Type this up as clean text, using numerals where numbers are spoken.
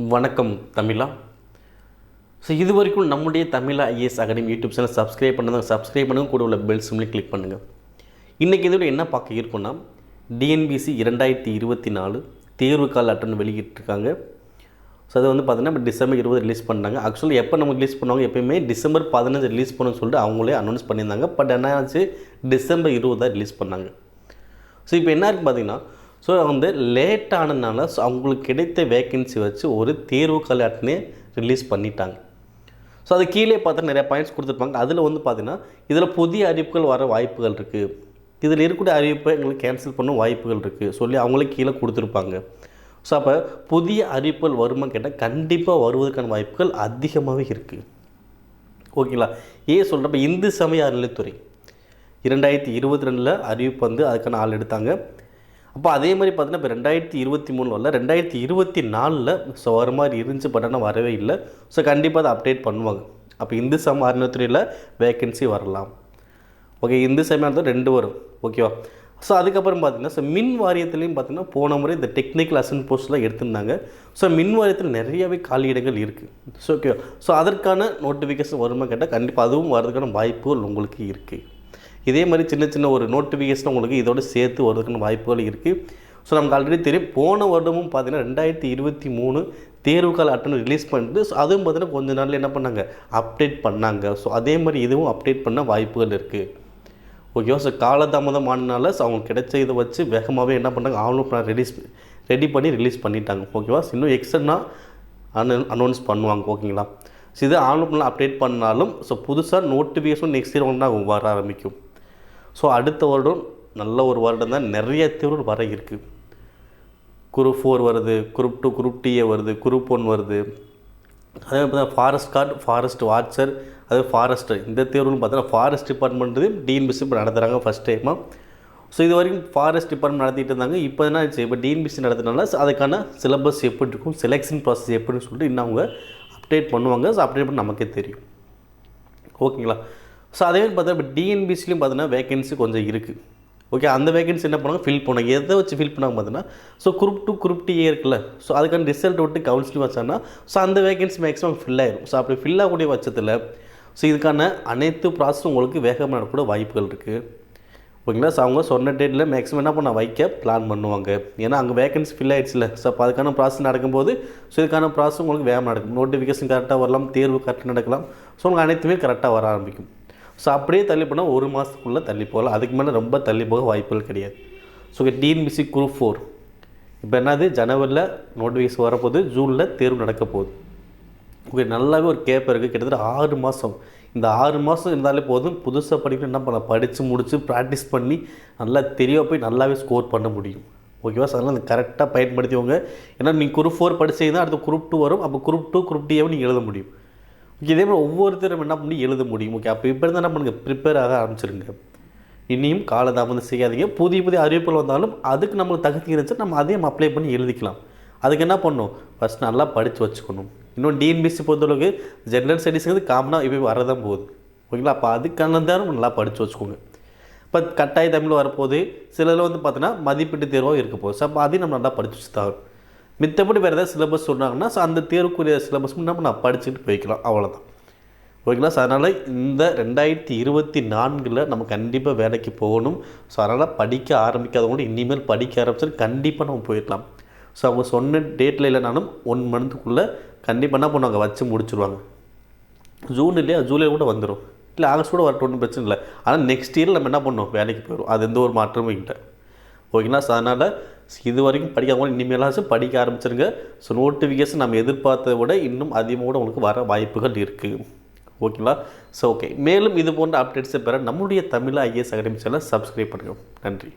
வணக்கம் தமிழா. ஸோ இது வரைக்கும் நம்முடைய தமிழா IAS academy YouTube channel subscribe பண்ணுங்க கூட உள்ள பெல் சிம்லையும் கிளிக் பண்ணுங்கள். இன்றைக்கி இதோட என்ன பார்க்க இருக்குன்னா, டிஎன்பிசி 2024 தேர்வுக்கால அட்டர்ன் வெளியிட்டிருக்காங்க. ஸோ அதை பார்த்தீங்கன்னா இப்போ டிசம்பர் 20 ரிலீஸ் பண்ணாங்க. ஆக்சுவலி எப்போ நம்ம ரிலீஸ் பண்ணுவாங்க, எப்போயுமே டிசம்பர் 15 ரிலீஸ் பண்ணணும்னு சொல்லிட்டு அவங்களே அனௌன்ஸ் பண்ணியிருந்தாங்க. பட் என்ன ஆச்சு, டிசம்பர் 20 தான் ரிலீஸ் பண்ணாங்க. ஸோ இப்போ என்ன இருக்குது பார்த்தீங்கன்னா, ஸோ லேட் ஆனதுனால ஸோ அவங்களுக்கு கிடைத்த வேக்கன்சி வச்சு ஒரு தேர்வுக்கால அட்டனே ரிலீஸ் பண்ணிட்டாங்க. ஸோ அது கீழே பார்த்தா நிறையா பாயிண்ட்ஸ் கொடுத்துருப்பாங்க. அதில் பார்த்தீங்கன்னா இதில் புதிய அறிவிப்புகள் வர வாய்ப்புகள் இருக்குது, இதில் இருக்கக்கூடிய அறிவிப்பை எங்களுக்கு கேன்சல் பண்ண வாய்ப்புகள் இருக்குது சொல்லி அவங்களே கீழே கொடுத்துருப்பாங்க. ஸோ அப்போ புதிய அறிவிப்புகள் வருமான்னு கேட்டால் கண்டிப்பாக வருவதற்கான வாய்ப்புகள் அதிகமாகவே இருக்குது. ஓகேங்களா? ஏன் சொல்கிறப்ப இந்து சமய அறநிலைத்துறை 2022 அறிவிப்பு அதுக்கான ஆள் எடுத்தாங்க. அப்போ அதே மாதிரி பார்த்தீங்கன்னா இப்போ 2023 வரல, 2024 ஸோ வர மாதிரி இருந்துச்சு. பட் ஆனால் வரவே இல்லை. ஸோ கண்டிப்பாக அதை அப்டேட் பண்ணுவாங்க. அப்போ இந்து சமய அறநிலையத்துறையில் வேக்கன்சி வரலாம். ஓகே, இந்து சமய அறநிலையத்துறை 2 வரும். ஓகேவா? ஸோ அதுக்கப்புறம் பார்த்தீங்கன்னா ஸோ மின் வாரியத்துலேயும் பார்த்தீங்கன்னா போன முறை இந்த டெக்னிக்கல் அசிஸ்டன்ட் போஸ்ட்லாம் எடுத்திருந்தாங்க. ஸோ மின் வாரியத்தில் நிறையாவே காலியிடங்கள் இருக்குது. ஸோ ஓகேவா? ஸோ அதற்கான நோட்டிஃபிகேஷன் வருமா கேட்டால் கண்டிப்பாக அதுவும் வரதுக்கான வாய்ப்புகள் உங்களுக்கு இருக்குது. இதே மாதிரி சின்ன சின்ன ஒரு நோட்டிஃபிகேஷன் உங்களுக்கு இதோடு சேர்த்து வருவதற்கான வாய்ப்புகள் இருக்குது. ஸோ நமக்கு ஆல்ரெடி தெரியும், போன வருடமும் பார்த்தீங்கன்னா 2023 தேர்வுக்கால அட்டர்ன் ரிலீஸ் பண்ணிட்டு ஸோ அதுவும் பார்த்தீங்கன்னா கொஞ்ச நாளில் என்ன பண்ணாங்க, அப்டேட் பண்ணாங்க. ஸோ அதே மாதிரி இதுவும் அப்டேட் பண்ண வாய்ப்புகள் இருக்குது. ஓகேவா? ஸோ காலதாமதம் ஆனதுனால ஸோ அவங்களுக்கு கிடைச்ச இதை வச்சு வேகமாகவே என்ன பண்ணாங்க, அவங்களும் ரெடி பண்ணி ரிலீஸ் பண்ணிட்டாங்க. ஓகேவா? இன்னும் எக்ஸ்டர்னாக அனௌன்ஸ் பண்ணுவாங்க. ஓகேங்களா? ஸோ இது ஆன்லைனில் அப்டேட் பண்ணாலும் ஸோ புதுசாக நோட்டிஃபிகேஷன் நெக்ஸ்ட் இயர் ஒன்றா வர ஆரம்பிக்கும். ஸோ அடுத்த வருடம் நல்ல ஒரு வருடம் தான். நிறைய தேர்வுகள் வர இருக்குது. குரூப் 4 வருது, குரூப் 2, குரூப் டிஏ வருது, குரூப் 1 வருது. அதே மாதிரி ஃபாரஸ்ட் கார்டு, ஃபாரஸ்ட் வாட்சர், அது ஃபாரஸ்டர். இந்த தேர்வுன்னு பார்த்தீங்கன்னா ஃபாரஸ்ட் டிபார்ட்மெண்ட்டு டிஎன்பிசி இப்போ நடத்துகிறாங்க ஃபஸ்ட் டைமாக. ஸோ இது வரைக்கும் ஃபாரஸ்ட் டிபார்ட்மெண்ட் நடத்திட்டு இருந்தாங்க. இப்போ என்ன ஆச்சு, இப்போ டிஎன்பிசி நடத்துனால அதுக்கான சிலபஸ் எப்படி இருக்கும், செலெக்ஷன் ப்ராசஸ் எப்படின்னு சொல்லிட்டு இன்னும் அவங்க அப்டேட் பண்ணுவாங்க. ஸோ அப்டேட் பண்ணி நமக்கே தெரியும். ஓகேங்களா? ஸோ அதே மாதிரி பார்த்தா இப்போ டிஎன்பிசிலையும் பார்த்தீங்கன்னா வேகன்சி கொஞ்சம் இருக்குது. ஓகே, அந்த வேகன்சி என்ன பண்ணாங்க, ஃபில் பண்ணாங்க. எதை வச்சு ஃபில் பண்ணாங்க பார்த்தீங்கன்னா, ஸோ குரூப் 2, குரூப் டிஏ இருக்குல்ல, ஸோ அதுக்கான ரிசல்ட் விட்டு கவுன்சிலிங் வச்சாங்கன்னா ஸோ அந்த வேகன்சி மேக்ஸிமம் ஃபில் ஆயிடும். ஸோ அப்படி ஃபில் ஆகக்கூடிய பட்சத்தில் ஸோ இதுக்கான அனைத்து ப்ராசஸும் உங்களுக்கு வேகமாக நடக்கூட வாய்ப்புகள் இருக்குது. ஓகேங்களா? ஸோ அவங்க சொன்ன டேட்டில் மேக்ஸிமம் என்ன பண்ண வைக்க பிளான் பண்ணுவாங்க. ஏன்னா அங்கே வேகன்சி ஃபில் ஆகிடுச்சுல. ஸோ அப்போ அதுக்கான ப்ராசஸ் நடக்கும்போது ஸோ இதுக்கான ப்ராசஸ் உங்களுக்கு வேகமாக நடக்கும். நோட்டிஃபிகேஷன் கரெக்டாக வரலாம், தேர்வு கரெக்டாக நடக்கலாம். ஸோ உங்களுக்கு அனைத்துமே கரெக்டாக வர ஆரம்பிக்கும். ஸோ அப்படியே தள்ளி போனால் 1 மாதத்துக்குள்ளே தள்ளி போகலாம். அதுக்கு மேலே ரொம்ப தள்ளி போக வாய்ப்புகள் கிடையாது. ஸோ டிஎன்பிசி குரூப் 4 இப்போ என்னது, ஜனவரியில் நோட்டிஃபிகேஷன் வரப்போகுது, ஜூனில் தேர்வு நடக்க போகுது. ஓகே, நல்லாவே ஒரு கேப் இருக்குது. கிட்டத்தட்ட 6 மாதம். இந்த 6 மாதம் இருந்தாலே போதும். புதுசாக படிக்கணும், என்ன பண்ணலாம், படித்து முடித்து ப்ராக்டிஸ் பண்ணி நல்லா தெரிய போய் நல்லாவே ஸ்கோர் பண்ண முடியும். ஓகேவா? ஸோ அதனால் கரெக்டாக பயன்படுத்திவங்க. ஏன்னா நீங்கள் குரூப் 4 படிச்சிங்கன்னா அடுத்து குரூப் 2 வரும். அப்போ குரூப் 2, குரூப் டிஏவை நீங்கள் எழுத முடியும். இதே மாதிரி ஒவ்வொருத்தரும் என்ன பண்ணி எழுத முடியும். ஓகே, அப்போ இப்போ இருந்தால் என்ன பண்ணுங்கள், ப்ரிப்பேர் ஆக ஆரம்பிச்சிருங்க. இனியும் காலதாமதம் செய்யாதீங்க. புதிய புதிய அறிவிப்புகள் வந்தாலும் அதுக்கு நம்மளுக்கு தகுதி இருந்துச்சு, நம்ம அதையும் அப்ளை பண்ணி எழுதிக்கலாம். அதுக்கு என்ன பண்ணணும், ஃபஸ்ட் நல்லா படித்து வச்சுக்கணும். இன்னும் டிஎன்பிசி பொறுத்தளவுக்கு ஜென்ரல் ஸ்டடீஸுங்கிறது காமனாக இப்போ வரதான் போகுது. ஓகேங்களா? அப்போ அதுக்கான தான் நல்லா படித்து வச்சுக்கோங்க. இப்போ கட்டாய தமிழ் வரப்போகுது. சிலர் பார்த்தீங்கன்னா மதிப்பீட்டு தேர்வாக இருக்க போகுது. ஸோ அப்போ அதையும் நம்ம நல்லா படித்து வச்சு தான். மித்தபடி வேறு ஏதாவது சிலபஸ் சொன்னாங்கன்னா ஸோ அந்த தேர்வுக்குரிய சிலபஸ் நம்ம நான் படிச்சுட்டு போய்க்கலாம். அவ்வளோதான். ஓகேங்களா? ஸோ அதனால் இந்த 2024 நம்ம கண்டிப்பாக வேலைக்கு போகணும். ஸோ அதனால் படிக்க ஆரம்பிக்காதவங்க இனிமேல் படிக்க ஆரம்பிச்சு கண்டிப்பாக நம்ம போயிடலாம். ஸோ அவங்க சொன்ன டேட்டில் இல்லைனாலும் 1 மந்த்துக்குள்ளே கண்டிப்பாக என்ன பண்ணுவாங்க, வச்சு முடிச்சுருவாங்க. ஜூன் இல்லையா, ஜூலை கூட வந்துடும், இல்லை ஆகஸ்ட் கூட வரட்டும், ஒன்றும் பிரச்சனை இல்லை. ஆனால் நெக்ஸ்ட் இயரில் நம்ம என்ன பண்ணோம், வேலைக்கு போயிடும். அது எந்த ஒரு மாற்றமும் இல்லை. ஓகேங்களா? ஸோ அதனால் இது வரைக்கும் படிக்காதவங்க இனிமேலாச்சும் படிக்க ஆரம்பிச்சிருங்க. ஸோ நோட்டிஃபிகேஷன் நம்ம எதிர்பார்த்ததை விட இன்னும் அதிகமாக கூட உங்களுக்கு வர வாய்ப்புகள் இருக்குது. ஓகேங்களா? ஸோ ஓகே, மேலும் இது போன்ற அப்டேட்ஸை பெற நம்முடைய தமிழா ஐஏஎஸ் அகாடமி சேனலை சப்ஸ்கிரைப் பண்ணுங்கள். நன்றி.